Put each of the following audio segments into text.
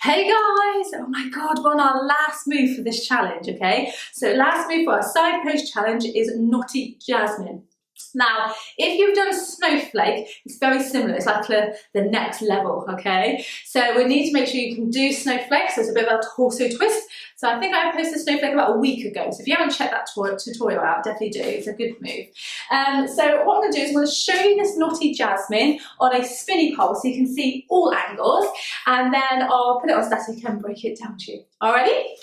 Hey guys! Oh my god, we're on our last move for this challenge, okay? So last move for our side pose challenge is Knotty Jasmine. Now, if you've done a snowflake, it's very similar. It's like the next level, okay? So we need to make sure you can do snowflakes. There's a bit of a torso twist. So I think I posted snowflake about a week ago. So if you haven't checked that tutorial out, definitely do. It's a good move. So what I'm going to do is I'm going to show you this Knotty Jasmine on a spinny pole so you can see all angles. And then I'll put it on static and break it down to you. All ready?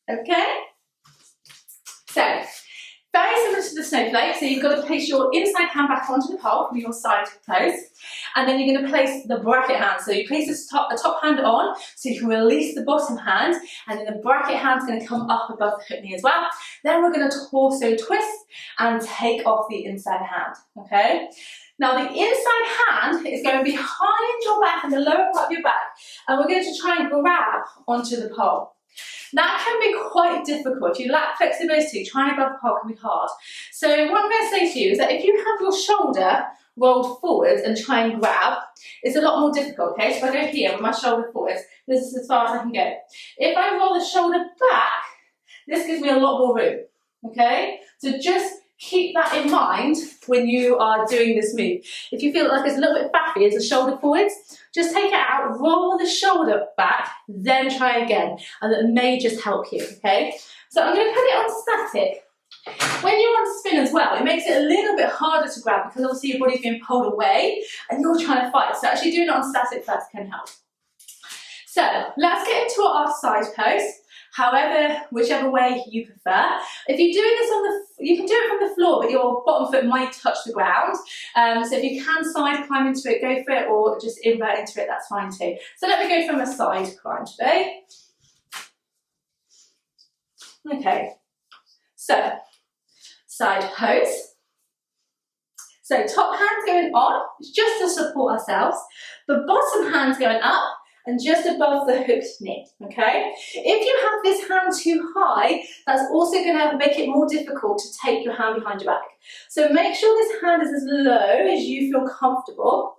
Okay, so very similar to the snowflake. So you've got to place your inside hand back onto the pole from your side pose, and then you're going to place the bracket hand. So you place the top hand on, so you can release the bottom hand, and then the bracket hand's going to come up above the hook knee as well. Then we're going to torso twist and take off the inside hand. Okay. Now the inside hand is going behind your back and the lower part of your back, and we're going to try and grab onto the pole. That can be quite difficult. If you lack flexibility, trying to grab the pole can be hard. So what I'm going to say to you is that if you have your shoulder rolled forwards and try and grab, it's a lot more difficult, okay? So if I go here with my shoulder forwards, this is as far as I can go. If I roll the shoulder back, this gives me a lot more room, okay? So just keep that in mind when you are doing this move. If you feel like it's a little bit faffy as the shoulder forwards, just take it out, roll the shoulder back, then try again, and that may just help you, okay? So I'm going to put it on static. When you're on spin as well, it makes it a little bit harder to grab because obviously your body's being pulled away and you're trying to fight. So actually doing it on static first can help. So let's get into our side pose. However, whichever way you prefer. If you're doing this you can do it from the floor, but your bottom foot might touch the ground. So if you can side climb into it, go for it, or just invert into it, that's fine too. So let me go from a side climb today. Okay, so side pose. So top hand's going on, just to support ourselves. The bottom hand's going up, and just above the hooked knee, okay? If you have this hand too high, that's also gonna make it more difficult to take your hand behind your back. So make sure this hand is as low as you feel comfortable.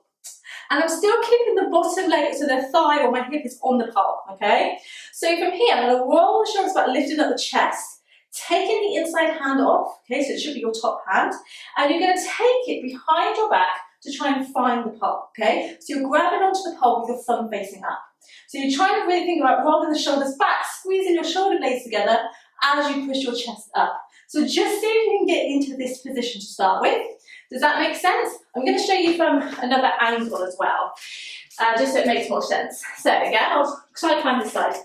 And I'm still keeping the bottom leg, so the thigh or my hip is on the pole, okay? So from here, I'm gonna roll the shoulders back, lifting up the chest, taking the inside hand off, okay, so it should be your top hand, and you're gonna take it behind your back to try and find the pole, okay? So you're grabbing onto the pole with your thumb facing up. So you're trying to really think about rolling the shoulders back, squeezing your shoulder blades together as you push your chest up. So just see if you can get into this position to start with. Does that make sense? I'm going to show you from another angle as well, just so it makes more sense. So again, I'll try to climb this side.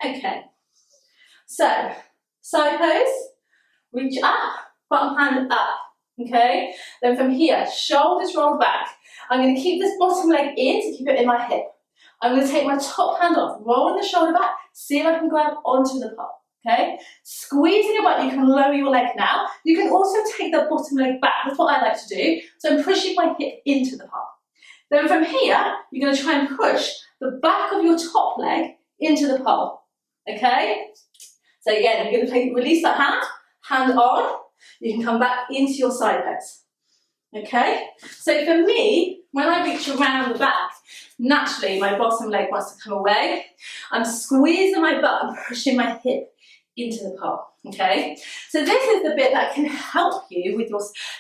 Okay, so side pose. Reach up, bottom hand up, okay? Then from here, shoulders roll back. I'm going to keep this bottom leg in to keep it in my hip. I'm going to take my top hand off, rolling the shoulder back, see if I can grab onto the pole, okay? Squeezing your butt, you can lower your leg now. You can also take the bottom leg back. That's what I like to do. So I'm pushing my hip into the pole. Then from here, you're going to try and push the back of your top leg into the pole, okay? So again, you're going to release that hand on, you can come back into your side pose. Okay? So for me, when I reach around the back, naturally my bottom leg wants to come away. I'm squeezing my butt and pushing my hip into the pole. Okay? So this is the bit that can help you with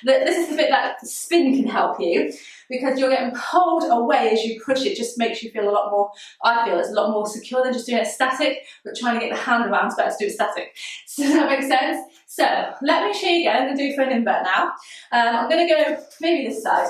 this is the bit that the spin can help you, because you're getting pulled away as you push it. Just makes you feel a lot more, I feel it's a lot more secure than just doing it static, but trying to get the hand around is better to do it static. So does that make sense? So let me show you again. I'm going to do for an invert now. I'm going to go maybe this side,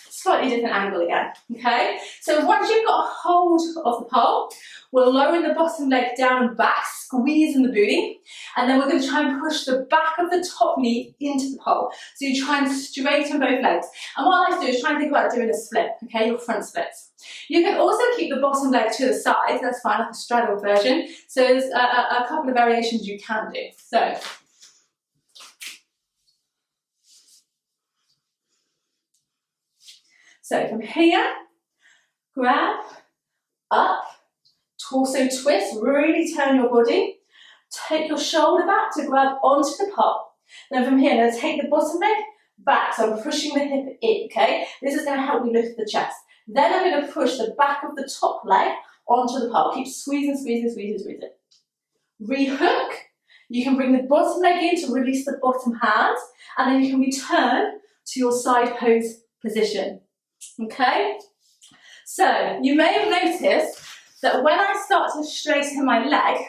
slightly different angle again. Okay? So once you've got a hold of the pole, we're lowering the bottom leg down and back, squeezing the booty. And then we're going to try and push the back of the top knee into the pole. So you try and straighten both legs. And what I like to do is try and think about doing a split, okay, your front splits. You can also keep the bottom leg to the side, that's fine, like a straddle version. So there's a couple of variations you can do. So from here, grab, up, torso twist, really turn your body. Take your shoulder back to grab onto the pole. Then from here, I'm going to take the bottom leg back, so I'm pushing the hip in, okay? This is going to help me lift the chest. Then I'm going to push the back of the top leg onto the pole. Keep squeezing, squeezing, squeezing, squeezing. Rehook. You can bring the bottom leg in to release the bottom hand, and then you can return to your side pose position, okay? So you may have noticed that when I start to straighten my leg,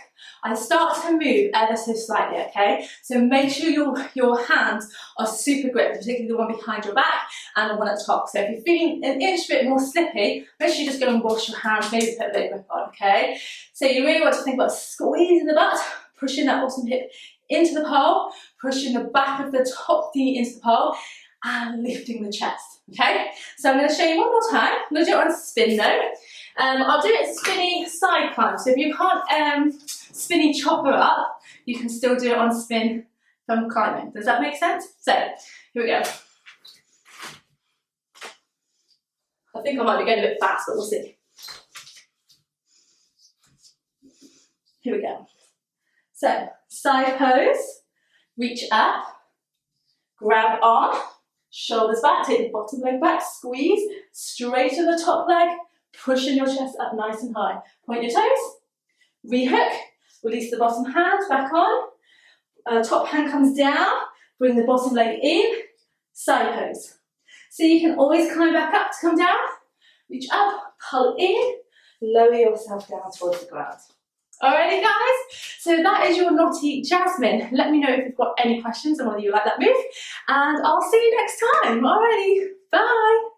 I start to move ever so slightly, okay? So make sure your hands are super gripped, particularly the one behind your back and the one at the top. So if you're feeling an inch bit more slippy, make sure you just go and wash your hands, maybe put a bit of grip on, okay? So you really want to think about squeezing the butt, pushing that bottom hip into the pole, pushing the back of the top knee into the pole, and lifting the chest, okay? So I'm going to show you one more time. I'm going to do it on spin though. I'll do it spinny side climb. So if you can't spinny chopper up, you can still do it on spin from climbing. Does that make sense? So here we go. I think I might be going a bit fast, but we'll see. Here we go. So side pose, reach up, grab on, shoulders back, take the bottom leg back, squeeze, straighten the top leg, pushing your chest up nice and high. Point your toes, rehook, release the bottom hand, back on, top hand comes down, bring the bottom leg in, side pose. So you can always climb back up to come down, reach up, pull in, lower yourself down towards the ground. Alrighty guys, so that is your Knotty Jasmine. Let me know if you've got any questions on whether you like that move, and I'll see you next time. Alrighty, bye.